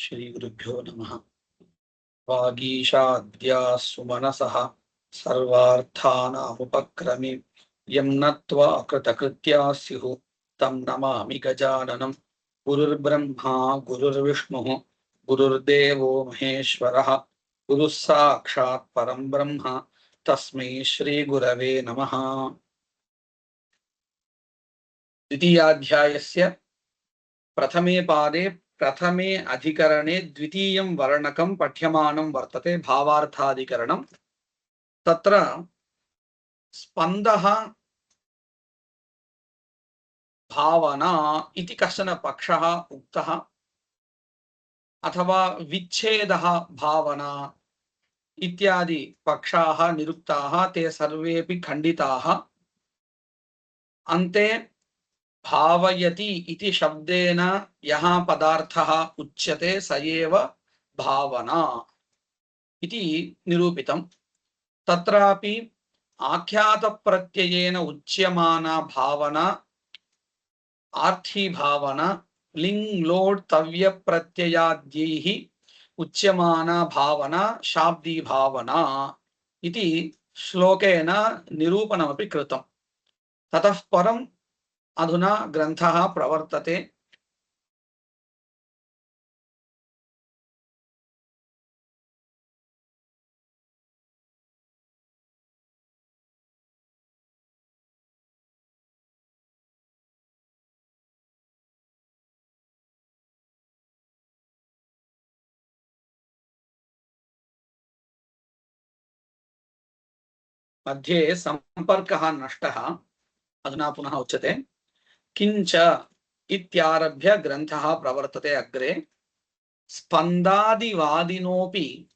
श्री गुरुभ्यो नमः। वागीशाद्या सुमनसः सर्वार्थानामुपक्रमे यं नत्वा कृतकृत्या स्युः तं नमामि गजाननं। गुरुर्ब्रह्मा गुरुर्विष्णुः गुरुर्देवो महेश्वरः गुरुः साक्षात् परं ब्रह्म तस्मै श्रीगुरवे नमः। द्वितीयाध्यायस्य प्रथमे पादे प्रथमे अधिकरणे द्वितीयं वर्णकं पठ्यमानं वर्तते भावार्थाधिकरणं। तत्र स्पन्दः भावना इति कश्चन पक्षः उक्तः अथवा विच्छेदः भावना इत्यादि पक्षाः निरुक्ताः, ते सर्वेपि खण्डिताः। अन्ते भावयति इति शब्देन यः पदार्थः उच्यते स एव भावना इति निरूपितम्। तत्रापि आख्यात प्रत्ययेन उच्यमाना भावना आर्थी भावना लिंग लोड तव्य प्रत्ययाद्यैः उच्यमाना भावना शाब्दी भावना इति श्लोकेन निरूपणमपि कृतम्। ततः परम् अधुना ग्रन्थः प्रवर्तते। मध्ये सम्पर्कः नष्टः, अधुना पुनः उच्यते। किञ्च इत्यारभ्य ग्रन्थः प्रवर्तते अग्रे। स्पन्दादिवादिनोऽपि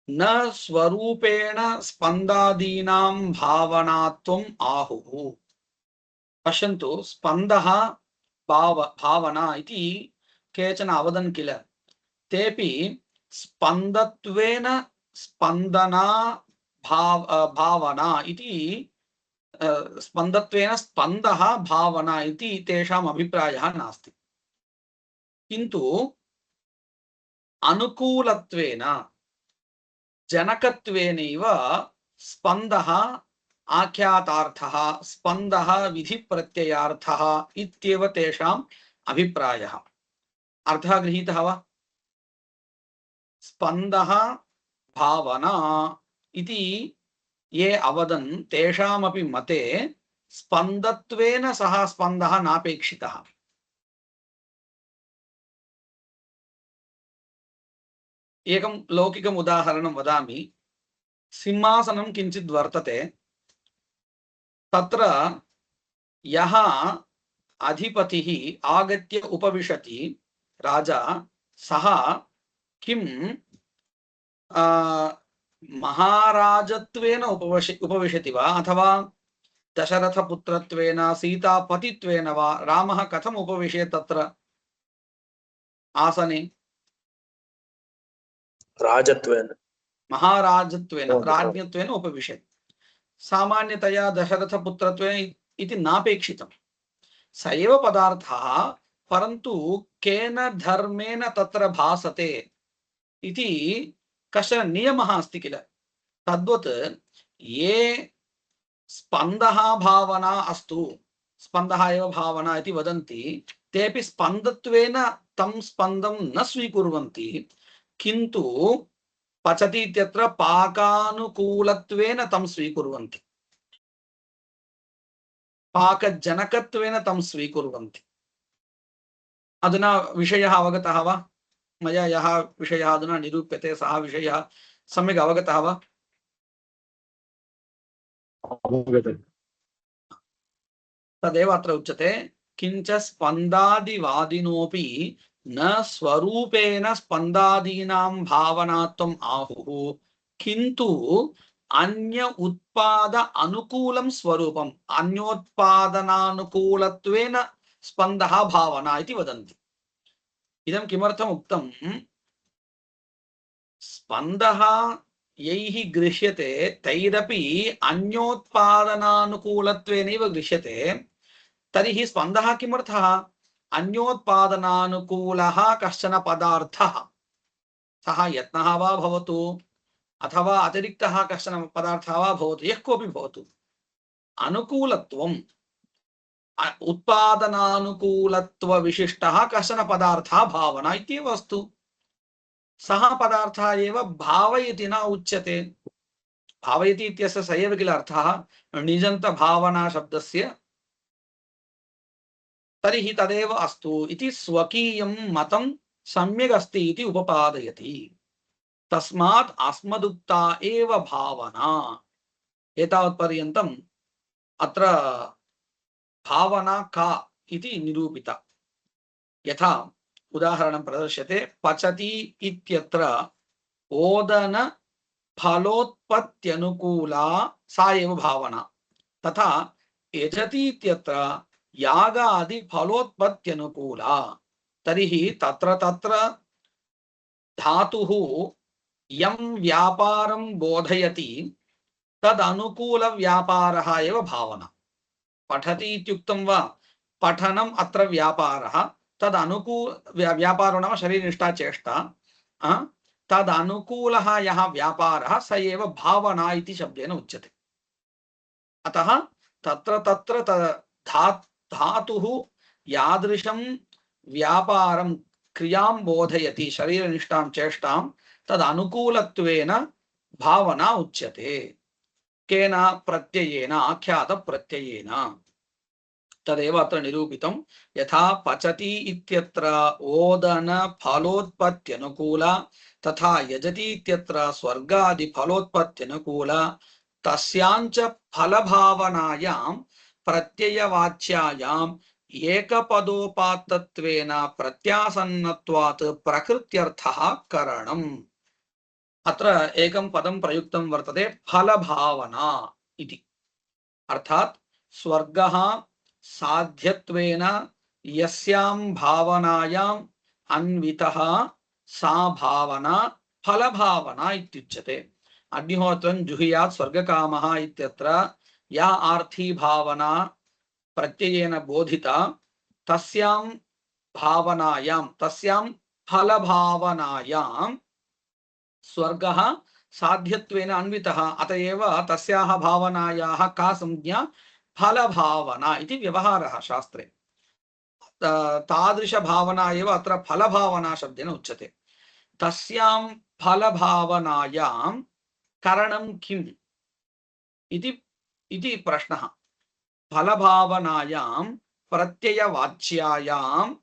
न स्वरूपेण स्पन्दादीनां भावनात्वम् आहुः। पश्यन्तु, स्पन्दः भावना इति केचन अवदन् किल, तेपि स्पन्दत्वेन स्पन्दना भावना इति स्पन्दत्वेन स्पन्दः भावना इति तेषाम् अभिप्रायः नास्ति। किन्तु अनुकूलत्वेन जनकत्वेनैव स्पन्दः आख्यातार्थः, स्पन्दः विधिप्रत्ययार्थः इत्येव तेषाम् अभिप्रायः। अर्थः गृहीतः वा? स्पन्दः भावना इति ये अवदन् तेषामपि मते स्पन्दत्वेन सह स्पन्दः नापेक्षितः। एकं लौकिकम् उदाहरणं वदामि। सिंहासनं किञ्चित् वर्तते, तत्र यः अधिपतिः आगत्य उपविशति, राजा, सः किं महाराजत्वेन उपविशति वा अथवा दशरथपुत्रत्वेन सीतापतित्वेन वा? रामः कथम् उपविशेत् तत्र आसने? राजत्वेन, महाराजत्वेन, राज्ञत्वेन उपविशेत्। सामान्यतया दशरथपुत्रत्वेन इति नापेक्षितं। स एव पदार्थः, परन्तु केन धर्मेण तत्र भासते इति कश्चन नियमः अस्ति किल। तद्वत् ये स्पन्दः भावना अस्तु, स्पन्दः एव भावना इति वदन्ति, तेपि स्पन्दत्वेन तं स्पन्दं न स्वीकुर्वन्ति, किन्तु पचति इत्यत्र पाकानुकूलत्वेन तं स्वीकुर्वन्ति, पाकजनकत्वेन तं स्वीकुर्वन्ति। अधुना विषयः अवगतः वा? मया यः विषयः अधुना निरूप्यते सः विषयः सम्यक् अवगतः वा? तदेव अत्र उच्यते। किञ्च स्पन्दादिवादिनोऽपि न स्वरूपेण स्पन्दादीनां भावनात्वम् आहुः, किन्तु अन्य उत्पाद अनुकूलं स्वरूपम्, अन्योत्पादनानुकूलत्वेन स्पन्दः भावना इति वदन्ति। इदं किमर्थम् उक्तं? स्पन्दः यैः गृह्यते तैरपि अन्योत्पादनानुकूलत्वेनैव गृह्यते। तर्हि स्पन्दः किमर्थः? अन्योत्पादनानुकूलः कश्चन पदार्थः। सः यत्नः वा भवतु अथवा अतिरिक्तः कश्चन पदार्थः वा भवतु, यः कोऽपि भवतु, अनुकूलत्वम् उत्पादनानुकूलत्वविशिष्टः कश्चन पदार्थः भावना इत्येव अस्तु। सः पदार्थः एव भावयति न उच्यते। भावयति इत्यस्य स एव किल अर्थः निजन्तभावना शब्दस्य। तर्हि तदेव अस्तु इति स्वकीयं मतं सम्यक् अस्ति इति उपपादयति। तस्मात् अस्मदुक्ता एव भावना। एतावत्पर्यन्तम् अत्र भावना का इति निरूपिता। यथा उदाहरणं प्रदर्श्यते, पचति इत्यत्र ओदन फलोत्पत्त्यनुकूला सा एव भावना, तथा यजति इत्यत्र यागादि फलोत्पत्त्यनुकूला। तर्हि तत्र तत्र धातुः यं व्यापारं बोधयति तदनुकूल व्यापारः एव भावना। पठति इत्युक्तं वा, पठनम् अत्र व्यापारः, तदनुकूल व्यापारो नाम शरीरनिष्ठा चेष्टा, तदनुकूलः यः व्यापारः स एव भावना इति शब्देन उच्यते। अतः तत्र तत्र धातुः यादृशं व्यापारं क्रियां बोधयति शरीरनिष्ठां चेष्टां तदनुकूलत्वेन भावना उच्यते। केन प्रत्ययेन, आख्यात प्रत्ययेन। तदेव अत्र निरूपितं। यथा पचति इत्यत्र ओदन फलोत्पत्त्यनुकूला, तथा यजति इत्यत्र स्वर्गादि फलोत्पत्त्यनुकूला, तस्यांच फलभावनायां प्रत्ययवाच्यायाम् एकपदोपात्तत्वेन प्रत्यासन्नत्वात् प्रकृत्यर्थः करणम्। अत्र एकं पदं प्रयुक्तं वर्तते, फलभावना इति। अर्थात् स्वर्गः साध्यत्वेन यस्यां भावनायाम् अन्वितः सा भावना फलभावना इत्युच्यते। अग्निहोत्रं जुहुयात् स्वर्गकामः इत्यत्र या आर्थी भावना प्रत्ययेन बोधिता, तस्यां भावनायां, तस्यां फलभावनायां स्वर्गः साध्यत्वेन अन्वितः, अतएव तस्याः भावनायाः का संज्ञा, फलभावना इति व्यवहारः शास्त्रे। तादृश भावना एव अत्र फलभावना शब्देन उच्यते। तस्यां फलभावनायां करणं किम् इति प्रश्नः। फलभावनायां प्रत्ययवाच्यायां,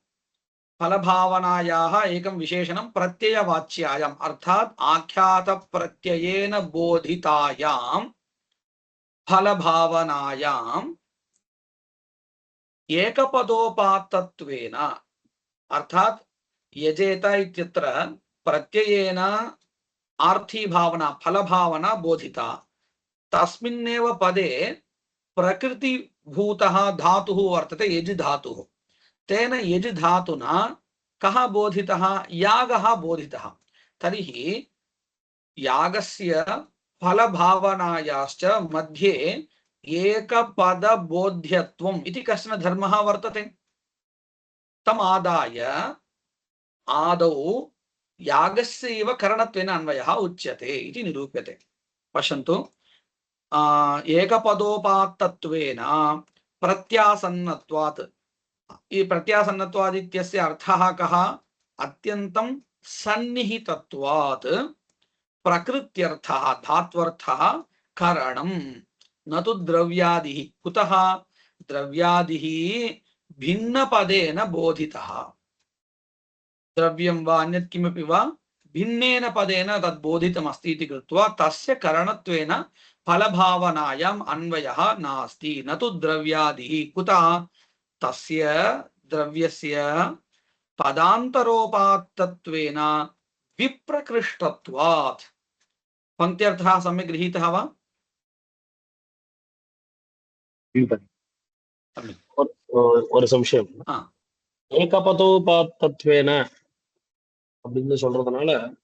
फलभावनायाः एकं विशेषणं प्रत्ययवाच्यायाम्, अर्थात् आख्यात प्रत्ययेन बोधितायां फलभावनायां एकपदोपात्तत्वेन, अर्थात् यजेत इत्यत्र प्रत्ययेन आर्थी भावना फलभावना बोधिता, तस्मिन्नेव पदे प्रकृतिभूतः धातुः वर्तते यज् धातुः। तेन यज् धातुना कः बोधितः, यागः बोधितः। तर्हि यागस्य फलभावनायाश्च मध्ये एकपदबोध्यत्वम् इति कश्चन धर्मः वर्तते। तम् आदाय आदौ यागस्य एव करणत्वेन अन्वयः उच्यते इति निरूप्यते। पश्यन्तु, एकपदोपात्तत्वेन प्रत्यासन्नत्वात्। ई प्रत्यासन्नत्वादित्यस्य अर्थः कः, अत्यन्तं सन्निहितत्वात् प्रकृत्यर्थः धात्वर्थः करणं, न तु द्रव्यादिः। कुतः, द्रव्यादिः भिन्नपदेन बोधितः। द्रव्यं वा अन्यत् किमपि वा भिन्नेन पदेन तद् बोधितमस्ति इति कृत्वा तस्य करणत्वेन फलभावनायाम् अन्वयः नास्ति, न तु द्रव्यादिः। कुतः, तस्य द्रव्यस्य पदान्तरोपात्तत्वेन विप्रकृष्टत्वात्। पङ्क्त्यर्थः सम्यक् गृहीतः वा? ஒரு சம்சயம். ஏகபதோபாத்தத்வேன அப்படின்னு சொல்றதுனால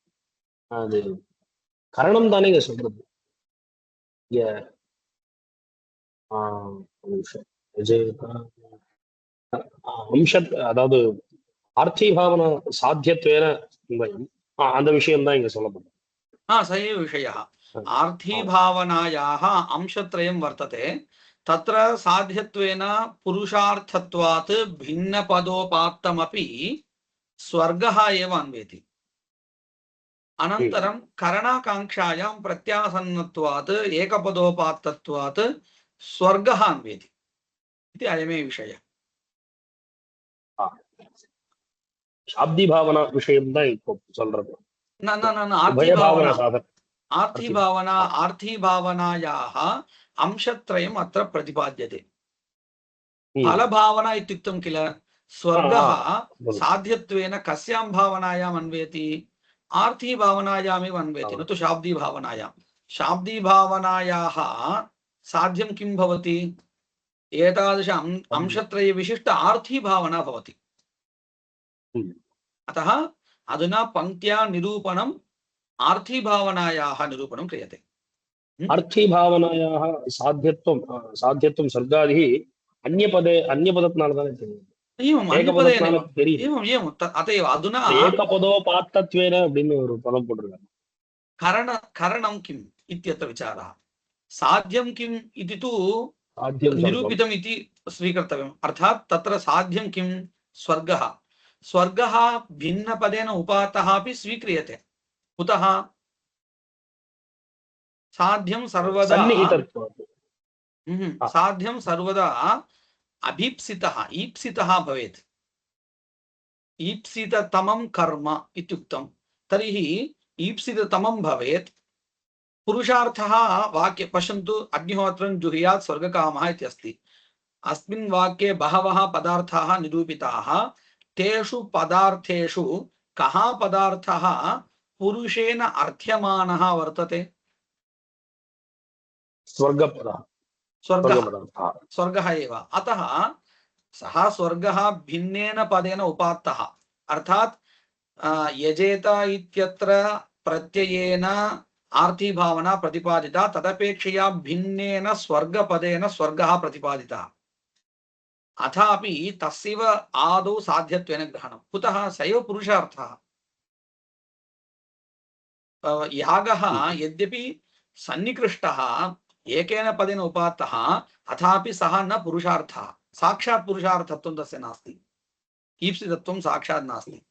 அது கரணம் தானேங்க சொல்றது. अंश, अदावदु आर्थी भावना साध्यत्वेन अन्वयम्, அந்த விஷயம் தான் இங்க சொல்லப்படும். स एव विषयः आर्थीभावनायाः अंशत्रयं वर्तते तत्र साध्यत्वेन पुरुषार्थत्वात् भिन्नपदोपात्तमपि स्वर्गः एव अन्वेति अनन्तरं करणाकाङ्क्षायां प्रत्यासन्नत्वात् एकपदोपात्तत्वात् स्वर्गः अन्वेति इति अयमेव विषयः शाब्दी भावना விஷயம் தான் இப்போ சொல்றது. न न न उभयभावना साधन आर्थीभावनायाः अंशत्रयम् अत्र प्रतिपाद्यते फलभावना इत्युक्तं किल स्वर्गः साध्यत्वेन कस्यां भावनायाम् अन्वेति आर्थीभावनायामेव अन्वेति न तु शाब्दीभावनायां शाब्दीभावनायाः साध्यं किं भवति एतादृश अंशत्रय विशिष्ट आर्थीभावना भवति अतः अधुना पंक्त्या निरूपणम् आर्थीभावनायाः निरूपणं क्रियते आर्थीभावनायाः साध्यत्वं स्वर्गादिः अन्यपदத்தினால தானே தெரியும் अतएव अधुना एकपदोपात्तत्वेन அப்படின்னு ஒரு பதம் போட்டிருக்காங்க करणं किम् इत्यत्र विचारः साध्यं किम् इति तु निरूपितम् इति स्वीकर्तव्यम् अर्थात् तत्र साध्यं किं स्वर्गः स्वर्गः भिन्नपदेन उपात्तः अपि स्वीक्रियते कुतः साध्यं सर्वदा साध्यं सर्वदा अभीप्सितः ईप्सितः भवेत् ईप्सिततमं कर्म इत्युक्तं तर्हि ईप्सिततमं भवेत् पुरुषार्थः वाक्ये पश्यन्तु अग्निहोत्रं जुहुयात् स्वर्गकामः इति अस्ति अस्मिन् वाक्ये बहवः पदार्थाः निरूपिताः तेषु पदार्थेषु कः पदार्थः पुरुषेण अर्थ्यमानः वर्तते स्वर्गः एव अतः सः स्वर्गः भिन्नेन पदेन उपात्तः अर्थात् यजेत इत्यत्र प्रत्ययेन आर्थीभावना प्रतिपादिता तदपेक्षया भिन्नेन स्वर्गपदेन स्वर्गः प्रतिपादितः अथापि तस्यैव आदौ साध्यत्वेन ग्रहणं कुतः स एव पुरुषार्थः यागः यद्यपि सन्निकृष्टः एकेन पदेन उपात्तः अथापि सः न पुरुषार्थः साक्षात् पुरुषार्थत्वं तस्य नास्ति ईप्सितत्वं साक्षात् नास्ति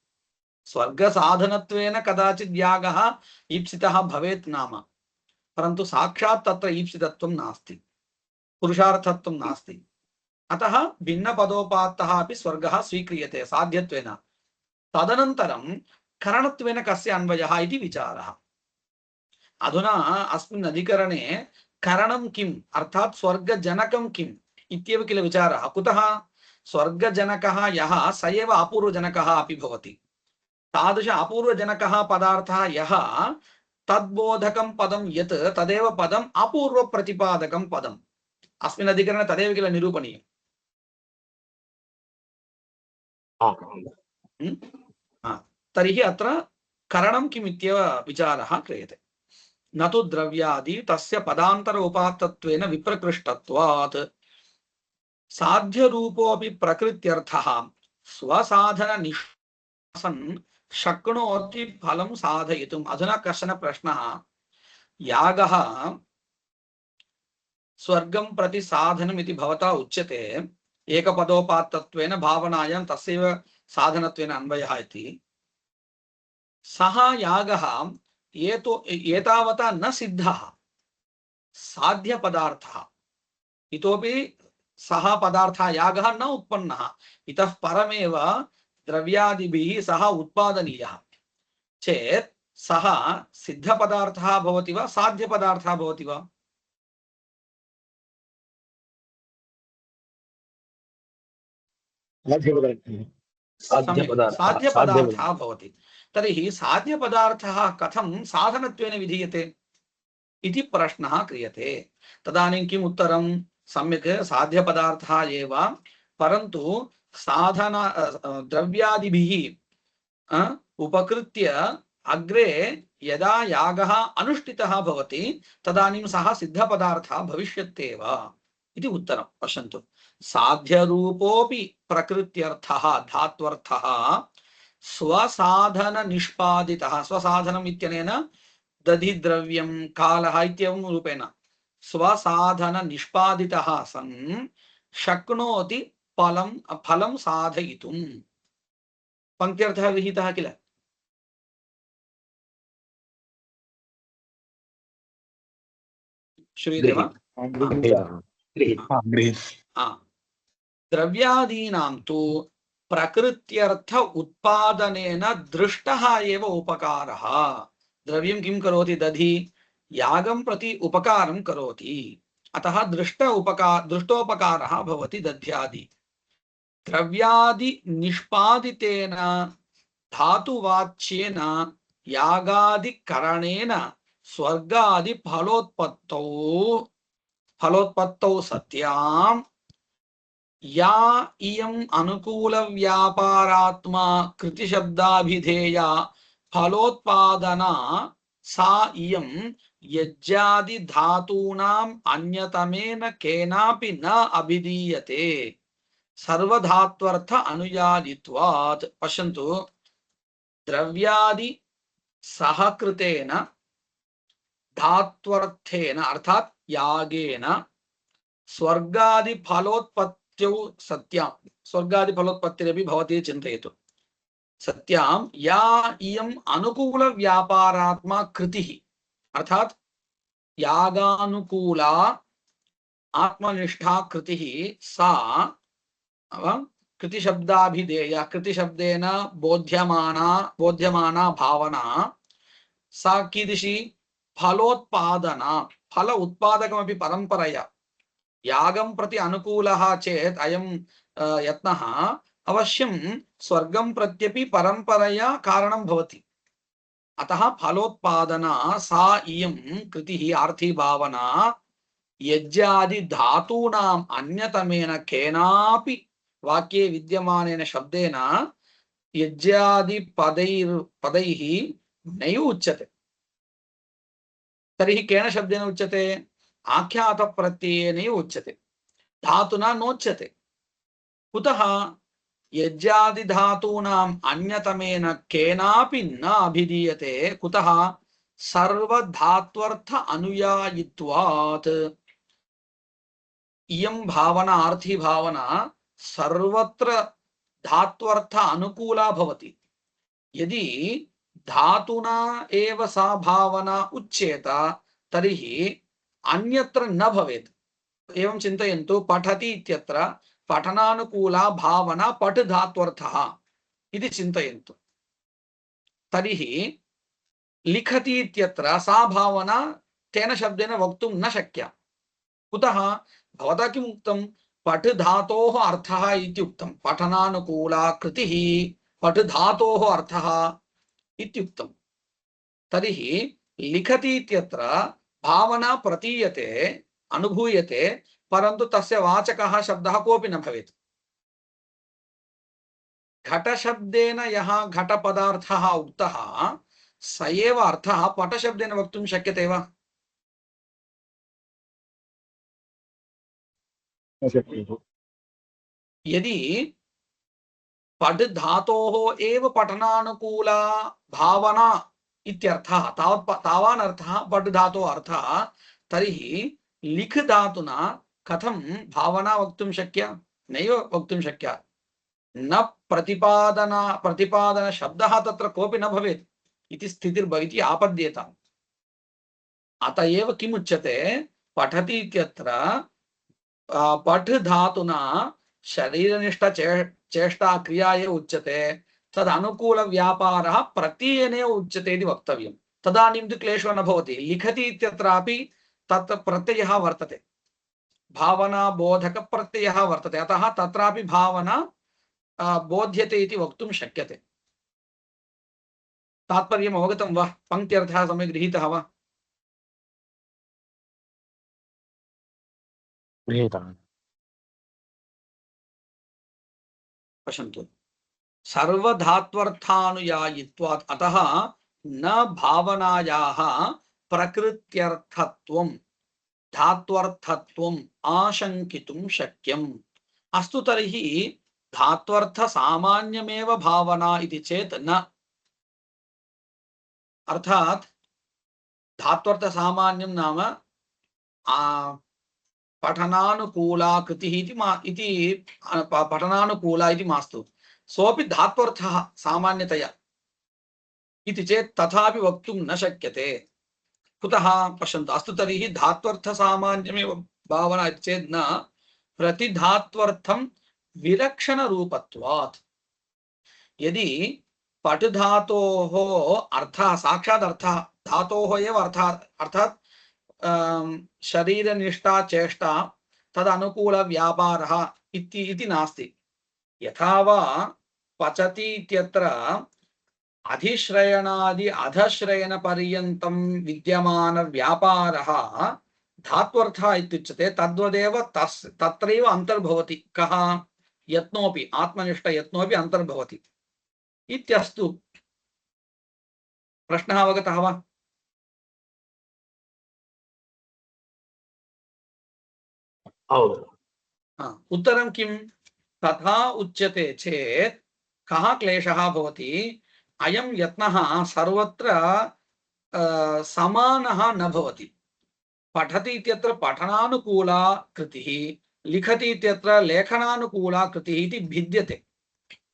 स्वर्गसाधनत्वेन कदाचित् यागः ईप्सितः भवेत् नाम परन्तु साक्षात् तत्र ईप्सितत्वं नास्ति पुरुषार्थत्वं नास्ति अतः भिन्नपदोपात्तः अपि स्वर्गः स्वीक्रियते साध्यत्वेन तदनन्तरं करणत्वेन कस्य अन्वयः इति विचारः अधुना अस्मिन् अधिकरणे करणं किम् अर्थात् स्वर्गजनकं किम् इत्येव किल विचारः कुतः स्वर्गजनकः यः स एव अपूर्वजनकः अपि भवति तादृश अपूर्वजनकः पदार्थः यः तद्बोधकं पदं यत् तदेव पदम् अपूर्वप्रतिपादकं पदम् अस्मिन् अधिकरणे तदेव किल निरूपणीयम् तर्हि अत्र करणं किम् इत्येव विचारः क्रियते न तु द्रव्यादि तस्य पदान्तर उपात्तत्वेन विप्रकृष्टत्वात् साध्यरूपोऽपि प्रकृत्यर्थः स्वसाधननिष्ठन् शक्नोति फलं साधयितुम् अधुना कश्चन प्रश्नः यागः स्वर्गं प्रति साधनम् इति भवता उच्यते एकपदोपात्तत्वेन भावनायां तस्यैव साधनत्वेन अन्वयः इति सः यागः एतावता न सिद्धः साध्यपदार्थः इतोपि सः पदार्थः यागः न उत्पन्नः इतः परमेव द्रव्यादिभिः सः उत्पादनीयः चेत् सः सिद्धपदार्थः भवति वा साध्यपदार्थः भवति वा साध्यपदार्थः भवति तर्हि साध्यपदार्थः कथं साधनत्वेन विधीयते इति प्रश्नः क्रियते तदानीं किम् उत्तरं सम्यक् साध्यपदार्थः एव परन्तु साधन द्रव्यादिभिः उपकृत्य अग्रे यदा यागः अनुष्ठितः भवति तदानीं सः सिद्धपदार्थः भविष्यत्येव इति उत्तरं पश्यन्तु साध्यरूपोऽपि प्रकृत्यर्थः धात्वर्थः स्वसाधन निष्पादितः स्वसाधनम् इत्यनेन दधि द्रव्यं कालः इत्येवं रूपेण स्वसाधन निष्पादितः सन् शक्नोति फलं साधयितुम् पंक्त्यर्थः विहितः किल श्रूयते वा द्रव्यादीनां तु प्रकृत्यर्थ उत्पादनेन दृष्टः एव उपकारः द्रव्यं किं करोति दधि यागं प्रति उपकारं करोति अतः दृष्टोपकारः भवति दध्यादि द्रव्यादि निष्पादितेन धातुवाच्येन यागादिकरणेन स्वर्गादि फलोत्पत्तौ सत्यां या इयम् अनुकूल व्यापारात्मा कृतिशब्दाभिधेया फलोत्पादना सा इयं यज्ञादि धातूनाम् अन्यतमेन केनापि न अभिधीयते सर्वधात्वर्थ अनुयादित्वात् पश्यन्तु द्रव्यादि सहकृतेन धात्वर्थेन अर्थात यागेन स्वर्गादि फलोत्पत्त्यौ सत्यां स्वर्गादि फलोत्पत्तिरपि भवति चिन्तयतु सत्यां या इयम् अनुकूल व्यापारात्मा कृतिः अर्थात यागानुकूला आत्मनिष्ठा कृतिः सा कृतिशब्दाभिधेया कृतिशब्देन बोध्यमाना भावना सा कीदृशी फलोत्पादना फल उत्पादकमपि परंपरया यागं प्रति अनुकूलः चेत् अयं यत्नः अवश्यं स्वर्गं प्रत्यपि परंपरया कारणं भवति अतः फलोत्पादना सा इयं कृतिः आर्थी भावना यज्ञादि धातूनाम् अन्यतमेन केनापि वाक्ये विद्यमानेन शब्देन यज्ञादि पदैः नैव उच्यते तर्हि केन शब्देन उच्यते आख्यात प्रत्ययेनैव उच्यते धातुना नोच्यते कुतः यज्ञादि धातूनाम् अन्यतमेन केनापि न अभिधीयते कुतः सर्वधात्वर्थ अनुयायित्वात् इयं भावना आर्थी भावना सर्वत्र धात्वर्थ अनुकूला भवति यदि धातुना एव सा भावना उच्येत तर्हि अन्यत्र न भवेत् एवं चिन्तयन्तु पठति इत्यत्र पठनानुकूला भावना पठ धात्वर्थः इति चिन्तयन्तु तर्हि लिखति इत्यत्र सा भावना तेन शब्देन वक्तुं न शक्या कुतः भवता किम् उक्तं पठ धातोः अर्थः इति उक्तं पठनानुकूला कृतिः पठ धातोः अर्थः इत्युक्तं तर्हि लिखति इत्यत्र भावना प्रतीयते अनुभूयते परन्तु तस्य वाचकः शब्दः कोऽपि न भवेत् घटशब्देन यः घटपदार्थः उक्तः स एव अर्थः पटशब्देन वक्तुं शक्यते वा यदि पठ धातोः एव पठनानुकूला भावना इत्यर्थः तावान् अर्थः पठ धातोः अर्थः तर्हि लिख धातुना कथं भावना वक्तुं शक्या नैव वक्तुं शक्या न प्रतिपादन शब्दः तत्र कोऽपि न भवेत् इति स्थितिर्भवति आपद्येत अत एव किम् उच्यते पठति इत्यत्र पठ धातुना शरीरनिष्ठ चेष्टा क्रिया एव उच्यते तद् अनुकूल व्यापारः प्रत्ययेनैव उच्यते इति वक्तव्यं तदानीं तु क्लेशो न भवति लिखति इत्यत्रापि तत् प्रत्ययः वर्तते भावना बोधक प्रत्ययः वर्तते अतः तत्रापि भावना बोध्यते इति वक्तुं शक्यते तात्पर्यम् अवगतं वा पङ्क्त्यर्थः सम्यक् गृहीतः वा पश्यन्तु सर्वधात्वर्थानुयायित्वात् अतः न भावनायाः प्रकृत्यर्थत्वं धात्वर्थत्वम् आशंकितुं शक्यम् अस्तु तर्हि धात्वर्थ सामान्यमेव भावना इति चेत् न। अर्थात धात्वर्थ सामान्यं नाम पठनानुकूला कृतिः इति पठनानुकूला इति मास्तु, सोऽपि धात्वर्थः सामान्यतया इति चेत् तथापि वक्तुं न शक्यते। कुतः पश्यन्तु। अस्तु तर्हि धात्वर्थ सामान्यमेव भावना इति चेत् न, प्रतिधात्वर्थं विलक्षणरूपत्वात्। यदि पट धातोः अर्थः साक्षात् अर्थः धातोः एव अर्थः अर्थात् शरीरनिष्ठा चेष्टा तदनुकूल व्यापारः इति नास्ति। यथा वा पचति इत्यत्र अधिश्रयणादि अधश्रयण पर्यन्तं विद्यमान व्यापारः धात्वर्थः इत्युच्यते, तद्वदेव तत्रैव अन्तर्भवति। कः? यत्नोपि आत्मनिष्ठ यत्नोपि अन्तर्भवति इत्यस्तु। प्रश्नः अवगतः वा? उत्तरं किं? तथा उच्यते चेत् कः क्लेशः भवति? अयं यत्नः सर्वत्र समानः न भवति। पठति इत्यत्र पठनानुकूला कृतिः, लिखति इत्यत्र लेखनानुकूला कृतिः इति भिद्यते।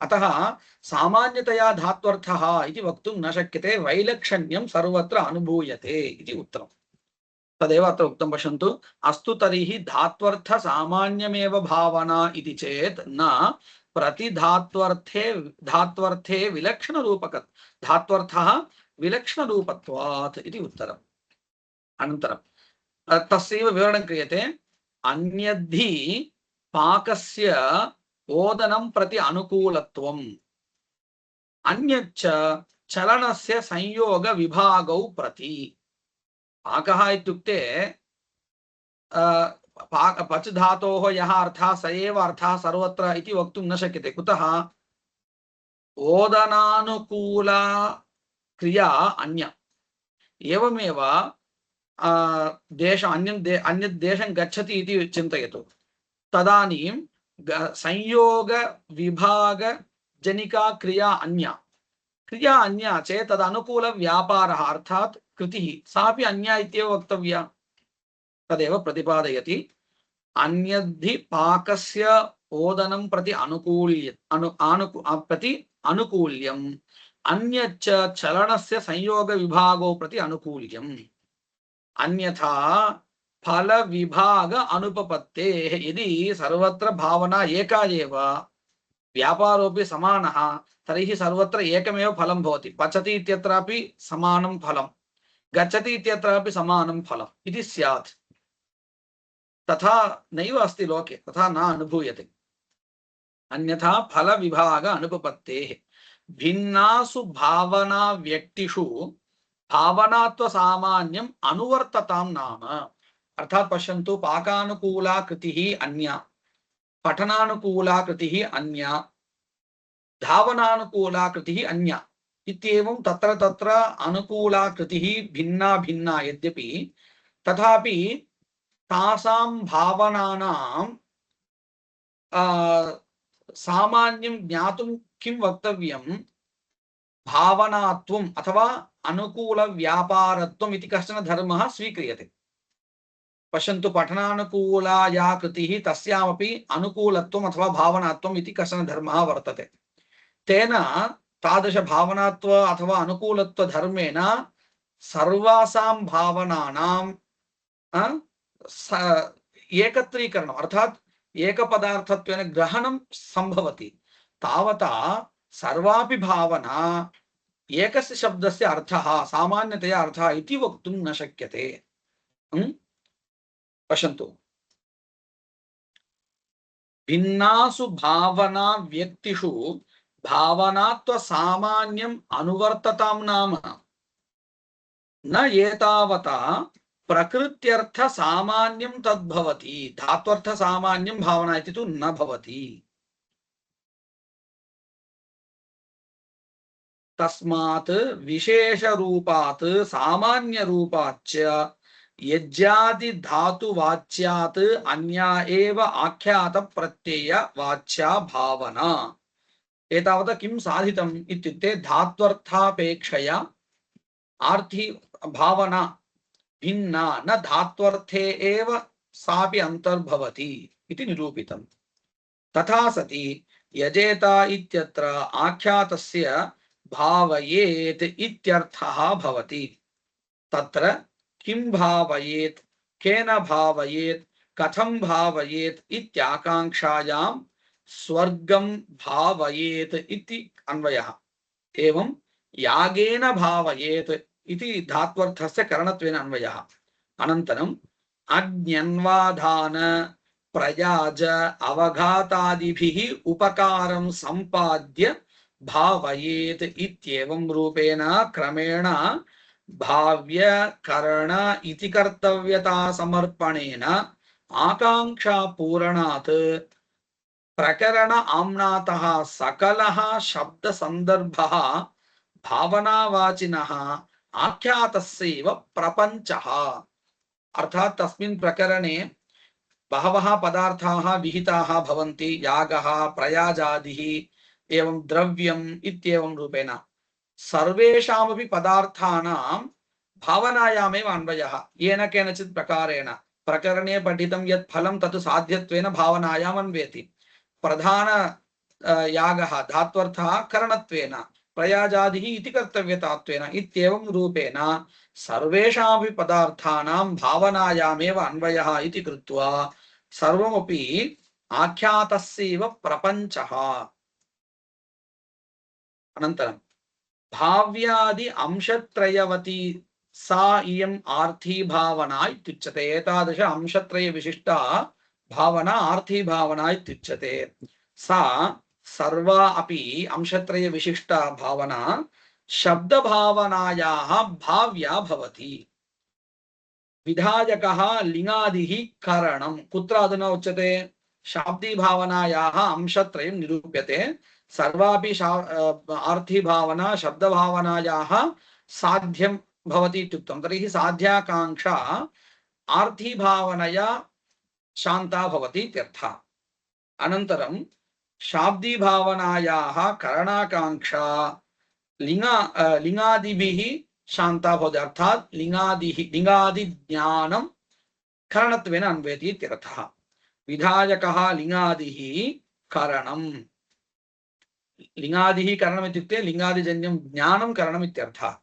अतः सामान्यतया धात्वर्थः इति वक्तुं न शक्यते, वैलक्षण्यं सर्वत्र अनुभूयते इति उत्तरम्। तदेव अत्र उक्तं। पश्यन्तु। अस्तु तर्हि धात्वर्थ सामान्यमेव भावना इति चेत् न, धात्वर्थे विलक्षणरूपक धात्वर्थः विलक्षणरूपत्वात् इति उत्तरम्। अनन्तरं तस्यैव विवरणं क्रियते। अन्यद्धि पाकस्य ओदनं प्रति अनुकूलत्वम्, अन्यच्च चलनस्य संयोग विभागौ प्रति। पाकः इत्युक्ते पच् धातोः यः अर्थः स एव अर्थः सर्वत्र इति वक्तुं न शक्यते। कुतः? ओदनानुकूला क्रिया अन्या। एवमेव अन्यत् देशं गच्छति इति चिन्तयतु। तदानीं संयोग विभाग जनिका क्रिया अन्या चेत् तदनुकूल व्यापारः अर्थात् कृतिः सापि अन्या इत्येव वक्तव्या। तदेव प्रतिपादयति। अन्यद्धि पाकस्य ओदनं प्रति अनुकूल्यम्, अन्यच्च चलनस्य संयोग विभागो प्रति अनुकूल्यम्। अन्यथा फल विभाग अनुपपत्तेः। यदि सर्वत्र भावना एका एव, व्यापारोऽपि समानः, तर्हि सर्वत्र एकमेव फलं भवति। पचति इत्यत्रापि समानं फलं, गच्छति इत्यत्रापि समानं फलम् इति स्यात्। तथा नैव अस्ति लोके, तथा न अनुभूयते। अन्यथा फल विभाग अनुपपत्तेः। भिन्नासु भावना व्यक्तिषु भावनात्व सामान्यम् अनुवर्ततां नाम। अर्थात् पश्यन्तु, पाकानुकूला कृतिः अन्या, पठनानुकूला कृतिः अन्या, धावनानुकूला कृतिः अन्या इत्येवं तत्र तत्र अनुकूला कृतिः भिन्ना भिन्ना यद्यपि, तथापि तासां भावनानां सामान्यं ज्ञातुं किं वक्तव्यं? भावनात्वम् अथवा अनुकूल व्यापारत्वम् इति कश्चन धर्मः स्वीक्रियते। पश्यन्तु, पठनानुकूला या कृतिः तस्यामपि अनुकूलत्वम् अथवा भावनात्वम् इति कश्चन धर्मः वर्तते। तेन तादृश भावनात्व अथवा अनुकूलत्व धर्मेण सर्वासां भावनानां एकत्रीकरणम् अर्थात् एकपदार्थत्वेन ग्रहणं संभवति। तावता सर्वापि भावना एकस्य शब्दस्य अर्थः सामान्यतया अर्थः इति वक्तुं न शक्यते। पश्यन्तु, भिन्नासु भावना व्यक्तिषु भावनात्व सामान्यम् अनुवर्ततां नाम न एतावता प्रकृत्यर्थ सामान्यं तद्भवति। धात्वर्थ सामान्यं भावना इति तु न भवति। तस्मात् विशेष रूपात् सामान्य रूपाच्च यज्जादि धातु वाच्यात् अन्या एव आख्यात प्रत्यय वाच्या भावना। एतावता किं साधितम् इत्युक्ते धात्वर्थापेक्षया आर्थी भावना भिन्ना न धात्वर्थे एव सापि अंतर्भवति इति निरूपितम्। तथा सति यजेता इत्यत्र आख्यातस्य भावयेत् इत्यर्थः भवति। तत्र किं भावयेत्, केन भावयेत्, कथं भावयेत् इत्याकांक्षायां स्वर्गं भावयेत् इति अन्वयः। एवं यागेन भावयेत् इति धात्वर्थस्य करणत्वेन अन्वयः। अनन्तरम् अज्ञन्वाधान प्रयाज अवघातादिभिः उपकारं सम्पाद्य भावयेत् इत्येवं रूपेण क्रमेण भाव्य करण इति कर्तव्यता समर्पणेन आकांक्षा पूरणात् प्रकरण आम्नातः सकलः शब्द संदर्भः भावनावाचिनः आख्यातस्यैव प्रपञ्चः। अर्थात् तस्मिन् प्रकरणे बहवः पदार्थाः विहिताः भवन्ति, यागः प्रयाजादिः एवं द्रव्यम् इत्येवं रूपेण सर्वेषामपि पदार्थानां भावनायामेव अन्वयः। येन केनचित् प्रकारेण प्रकरणे पठितं यत् फलं तत् साध्यत्वेन भावनायाम् अन्वयति। प्रधान यागः धात्वर्थः करणत्वेन, प्रयाजादिः इति कर्तव्यतात्वेन इत्येवं रूपेण सर्वेषामपि पदार्थानां भावनायामेव अन्वयः इति कृत्वा सर्वमपि आख्यातस्यैव प्रपञ्चः। अनन्तरं भाव्यादि अंशत्रयवती सा इयम् आर्थी भावना इत्युच्यते। एतादृश अंशत्रय विशिष्टा भावना आर्थी भावना इत्युच्यते। सा सर्वा अपि अंशत्रय विशिष्टा भावना शब्द भावनायाः भाव्या भवति। विधायकः लिङ्गादिः कारणं कुत्र अधुना उच्यते? शाब्दी भावनायाः अंशत्रयं निरूप्यते। सर्वापि आर्थी भावना शब्द भावनायाः साध्यं भवति इत्युक्तं। तर्हि साध्याकांक्षा आर्थी भावनया शान्ता भवति इत्यर्थः। अनन्तरं शाब्दी भावनायाः करणाकांक्षा लिङ्गादिभिः शान्ता भवति। अर्थात् लिङ्गादि ज्ञानं करणत्वेन अन्वयति इत्यर्थः। विधायकः लिङ्गादिः करणं, लिङ्गादिः करणम् इत्युक्ते लिङ्गादिजन्यं ज्ञानं करणम् इत्यर्थः।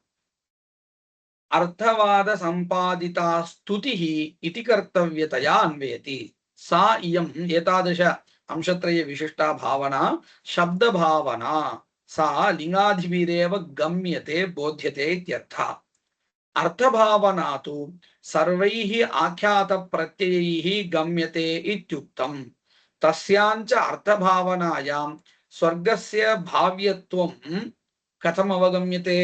अर्थवाद सम्पादिता स्तुतिः इति कर्तव्यतया अन्वयति। सा इयम् एतादृश अंशत्रय विशिष्टा भावना शब्द भावना, सा लिङ्गादिभिरेव गम्यते बोध्यते इत्यर्थः। अर्थभावना तु सर्वैः आख्यात प्रत्ययैः गम्यते इत्युक्तम्। तस्याञ्च अर्थभावनायां स्वर्गस्य भाव्यत्वं कथम् अवगम्यते?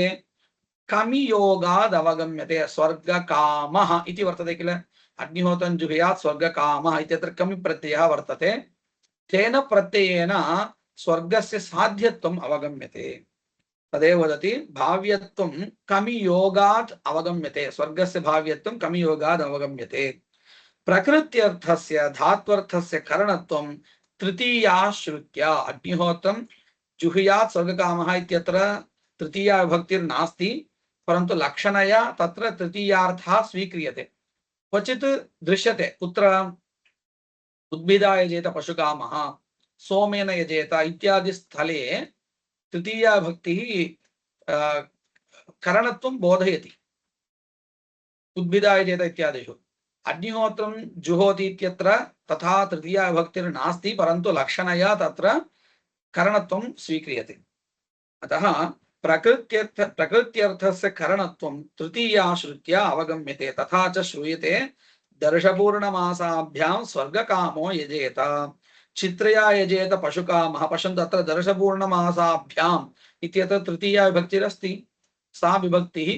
कमियोगाद् अवगम्यते। स्वर्गकामः इति वर्तते किल, अग्निहोत्रं जुहुयात् स्वर्गकामः इत्यत्र कमि प्रत्ययः वर्तते। तेन प्रत्ययेन स्वर्गस्य साध्यत्वम् अवगम्यते। तदेव वदति भाव्यत्वं कमियोगात् अवगम्यते। स्वर्गस्य भाव्यत्वं कमियोगाद् अवगम्यते। प्रकृत्यर्थस्य धात्वर्थस्य करणत्वं तृतीयाश्रुत्या। अग्निहोत्रं जुहुयात् स्वर्गकामः इत्यत्र तृतीया विभक्तिर्नास्ति, परन्तु लक्षणया तत्र तृतीयार्थः स्वीक्रियते। क्वचित् दृश्यते, कुत्र उद्भिदा यजेत पशुकामः, सोमेन यजेत इत्यादि स्थले तृतीया भक्तिः करणत्वं बोधयति। उद्भिदा यजेत इत्यादिषु अग्निहोत्रं जुहोति इत्यत्र तथा तृतीया विभक्तिर्नास्ति, परन्तु लक्षणया तत्र करणत्वं स्वीक्रियते। अतः प्रकृत्यर्थस्य करणत्वं तृतीयाश्रुत्या अवगम्यते। तथा च श्रूयते दर्शपूर्णमासाभ्यां स्वर्गकामो यजेत, चित्रया यजेत पशुकामः। पश्यन्तु अत्र दर्शपूर्णमासाभ्याम् इत्यत्र तृतीया विभक्तिरस्ति, सा विभक्तिः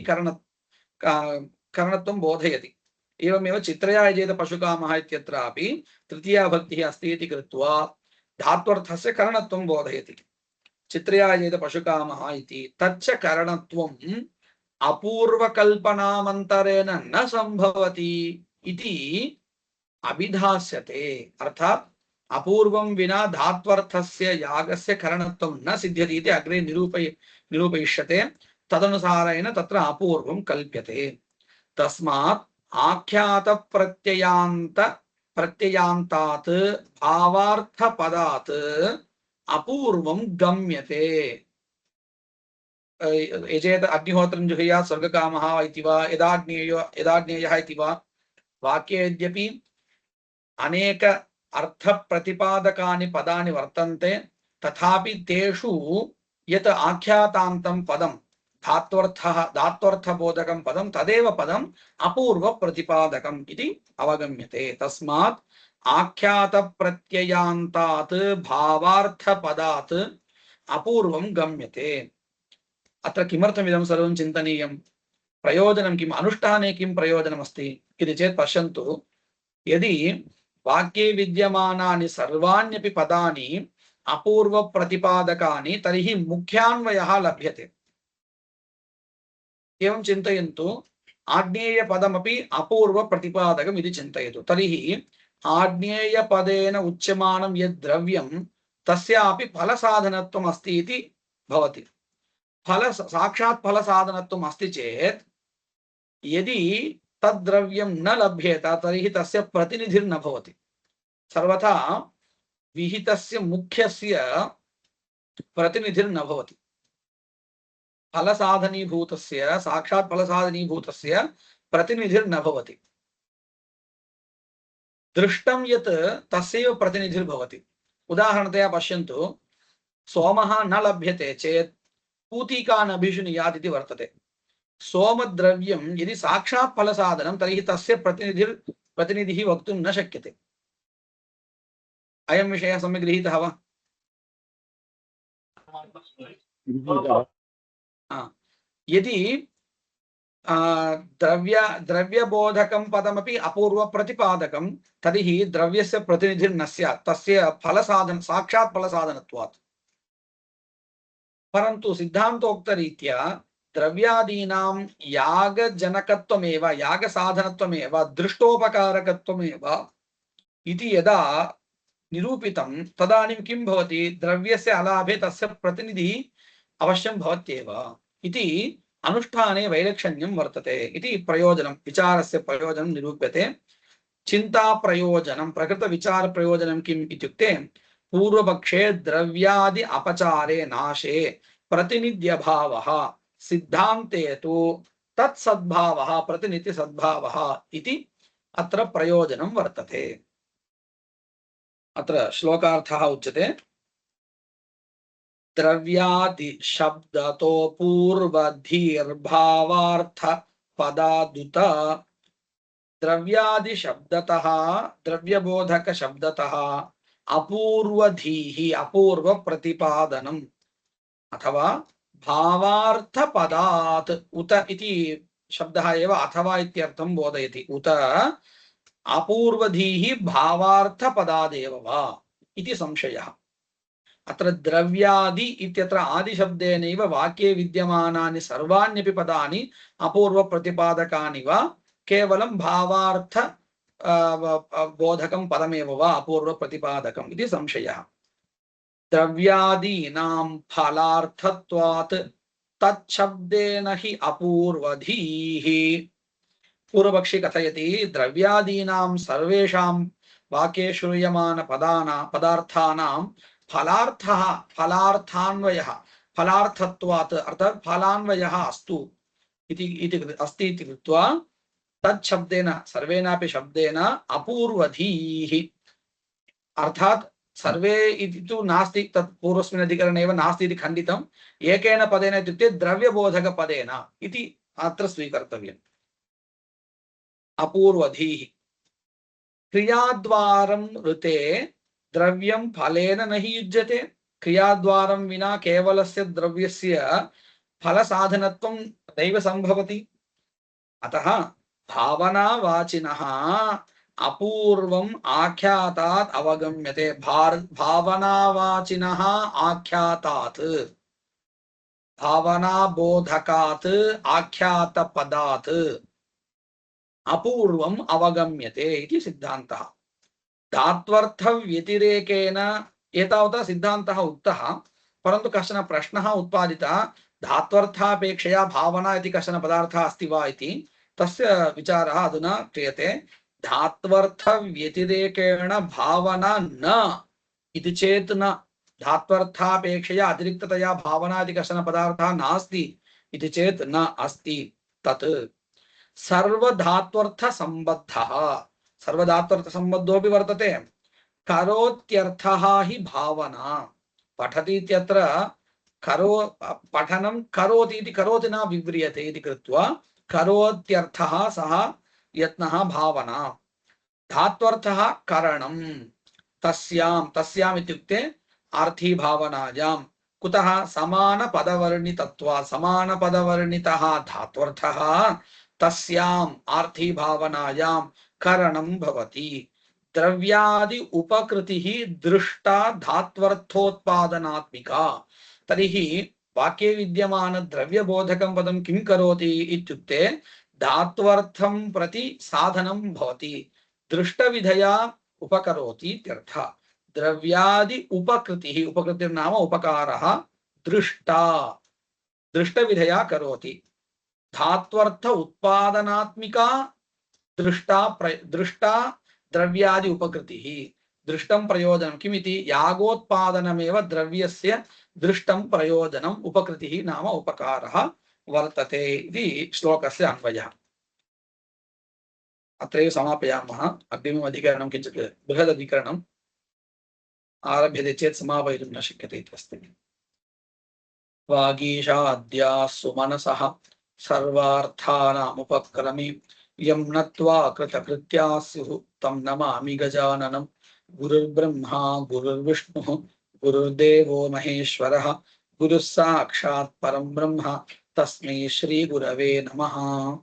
करणत्वं बोधयति। एवमेव चित्रया यजेत पशुकामः इत्यत्रापि तृतीया विभक्तिः अस्ति इति कृत्वा धात्वर्थस्य करणत्वं बोधयति। चित्रया यजेत पशुकामः इति तच्च करणत्वं अपूर्वकल्पनामन्तरेण न संभवति इति अभिधास्यते। अर्थात अपूर्वं विना धात्वर्थस्य यागस्य करणत्वं न सिद्ध्यति इति अग्रे निरूपयिष्यते। तदनुसारेण तत्र अपूर्वं कल्प्यते। तस्मात् आख्यात प्रत्ययान्तात् भावार्थपदात् अपूर्वं गम्यते। यजेत अग्निहोत्रं जुहुयात् स्वर्गकामः इति वा यदाज्ञेयः इति वा वाक्ये यद्यपि अनेक अर्थ प्रतिपादकानि पदानि वर्तन्ते तथापि तेषु यत् आख्यातान्तं पदं धात्वर्थबोधकं पदं तदेव पदम् अपूर्व प्रतिपादकम् इति अवगम्यते। तस्मात् आख्यात प्रत्ययान्तात् भावार्थपदात् अपूर्वं गम्यते। अत्र किमर्थमिदं सर्वं चिन्तनीयं? प्रयोजनं किम्? अनुष्ठाने किं प्रयोजनमस्ति इति चेत् पश्यन्तु। यदि वाक्ये विद्यमानानि सर्वाण्यपि पदानि अपूर्व प्रतिपादकानि तर्हि मुख्यान्वयः लभ्यते। एवं चिन्तयन्तु। आज्ञेयपदमपि अपूर्व प्रतिपादकम् इति चिन्तयतु। तर्हि आज्ञेयपदेन उच्यमानं यद् द्रव्यं तस्यापि फलसाधनत्वम् अस्ति इति भवति। साक्षात् फलसाधनत्वम् अस्ति चेत् यदि तद्द्रव्यं न लभ्येत तर्हि तस्य प्रतिनिधिर्न भवति। सर्वथा विहितस्य मुख्यस्य प्रतिनिधिर्न भवति। फलसाधनीभूतस्य साक्षात् फलसाधनीभूतस्य प्रतिनिधिर्न भवति। दृष्टं यत् तस्यैव प्रतिनिधिर्भवति। उदाहरणतया पश्यन्तु। सोमः न लभ्यते चेत् पूतिका न भीषुनीयात् इति वर्तते। सोमद्रव्यं यदि साक्षात् फलसाधनं तर्हि तस्य प्रतिनिधिः वक्तुं न शक्यते। अयं विषयः सम्यक् गृहीतः वा? यदि द्रव्यबोधकं पदमपि अपूर्व प्रतिपादकं तर्हि द्रव्यस्य प्रतिनिधिर्न स्यात् तस्य फलसाधन साक्षात् फलसाधनत्वात्। परन्तु सिद्धान्तोक्तरीत्या द्रव्यादीनां यागजनकत्वमेव यागसाधनत्वमेव दृष्टोपकारकत्वमेव इति यदा निरूपितं तदानीं किं भवति? द्रव्यस्य अलाभे तस्य प्रतिनिधिः अवश्यं भवत्येव इति अनुष्ठाने वैलक्षण्यं वर्तते इति प्रयोजनं विचारस्य प्रयोजनं निरूप्यते। चिन्ता प्रयोजनं प्रकृत विचार प्रयोजनं किम् इत्युक्ते पूर्वपक्षे द्रव्यादि अपचारे नाशे प्रतिनिध्यभावः सिद्धान्ते तु तत्सद्भावः प्रतिनिधि सद्भावः इति अत्र प्रयोजनं वर्तते। अत्र श्लोकार्थः उच्यते। द्रव्यादि शब्दतो पूर्वधीर्भावार्थ पदादुत द्रव्यादि शब्दतः द्रव्यबोधक शब्दतः अपूर्वधीः अपूर्व प्रतिपादनम् अथवा भावार्थ पदात् उत इति शब्दः एव अथवा इत्यर्थं बोधयति। उत अपूर्वधीः भावार्थ पदादेव वा इति संशयः। अत्र द्रव्यादि इत्यत्र आदिशब्देनैव वाक्ये विद्यमानानि सर्वाण्यपि पदानि अपूर्व प्रतिपादकानि वा केवलं भावार्थ बोधकं पदमेव वा अपूर्व प्रतिपादकम् इति संशयः। द्रव्यादीनां फलार्थत्वात् तच्छब्देन हि अपूर्वधीः। पूर्वपक्षी कथयति द्रव्यादीनां सर्वेषां वाक्ये श्रूयमान पदार्थानां फलार्थः फलार्थान्वयः फलार्थत्वात् अर्थात् फलान्वयः अस्तु इति अस्ति इति कृत्वा तच्छब्देन सर्वेनापि शब्देन अपूर्वधीः अर्थात् सर्वे इति तु नास्ति। तत् पूर्वस्मिन् अधिकरणे एव नास्ति इति खण्डितम्। एकेन पदेन इत्युक्ते द्रव्यबोधकपदेन इति अत्र स्वीकर्तव्यम्। अपूर्वधीः क्रियाद्वारं ऋते द्रव्यं फलेन न हि युज्यते। क्रियाद्वारं विना केवलस्य द्रव्यस्य फलसाधनत्वं नैव संभवति। अतः भावनावाचिनः अपूर्वम् आख्यातात् अवगम्यते। भावनावाचिनः आख्यातात् भावनाबोधकात् आख्यातपदात् अपूर्वम् अवगम्यते इति सिद्धान्तः। धात्वर्थव्यतिरेकेन एतावता सिद्धान्तः उक्तः, परन्तु कश्चन प्रश्नः उत्पादितः, धात्वर्थापेक्षया भावना इति कश्चन पदार्थः अस्ति वा इति। तस्य विचारः अधुना क्रियते। धात्वर्थव्यतिरेकेण भावना न इति चेत् न, धात्वर्थापेक्षया अतिरिक्ततया भावना इति कश्चन पदार्थः नास्ति इति चेत् न अस्ति। तत् सर्वधात्वर्थसम्बद्धः, सर्वधात्वर्थसम्बद्धोऽपि वर्तते। करोत्यर्थः हि भावना। पठति इत्यत्र करो पठनं करोति इति करोति न विव्रियते इति कृत्वा करोत्यर्थः सः यत्नः भावना। धात्वर्थः करणं, तस्याम् इत्युक्ते आर्थी भावनायां। कुतः? समानपदवर्णितत्वात्, समानपदवर्णितः धात्वर्थः तस्याम् आर्थी भावनायां करणं भवति। द्रव्यादि उपकृतिः दृष्टा धात्वर्थोत्पादनात्मिका। तर्हि वाक्ये विद्यमान द्रव्यबोधकं पदं किं करोति इत्युक्ते धात्वर्थं प्रति साधनं भवति, दृष्टविधया उपकरोति इत्यर्थः। द्रव्यादि उपकृतिः, उपकृतिर्नाम उपकारः, दृष्टा दृष्टविधया करोति। धात्वर्थ उत्पादनात्मिका दृष्टा द्रव्यादि उपकृतिः। दृष्टं प्रयोजनं किमिति? यागोत्पादनमेव द्रव्यस्य दृष्टं प्रयोजनम्, उपकृतिः नाम उपकारः वर्तते इति श्लोकस्य अन्वयः। अत्रैव समापयामः। अग्रिमम् अधिकरणं किञ्चित् बृहदधिकरणम् आरभ्यते चेत् समापयितुं न शक्यते इति अस्ति। वागीशाद्याः सुमनसः सर्वार्थानामुपक्रमी यं नत्वा कृतकृत्याः स्युः तं नमामि गजाननं। गुरुर्ब्रह्मा गुरुर्विष्णुः गुरुर्देवो महेश्वरः गुरुः साक्षात् परं ब्रह्म तस्मै श्री गुरवे नमः।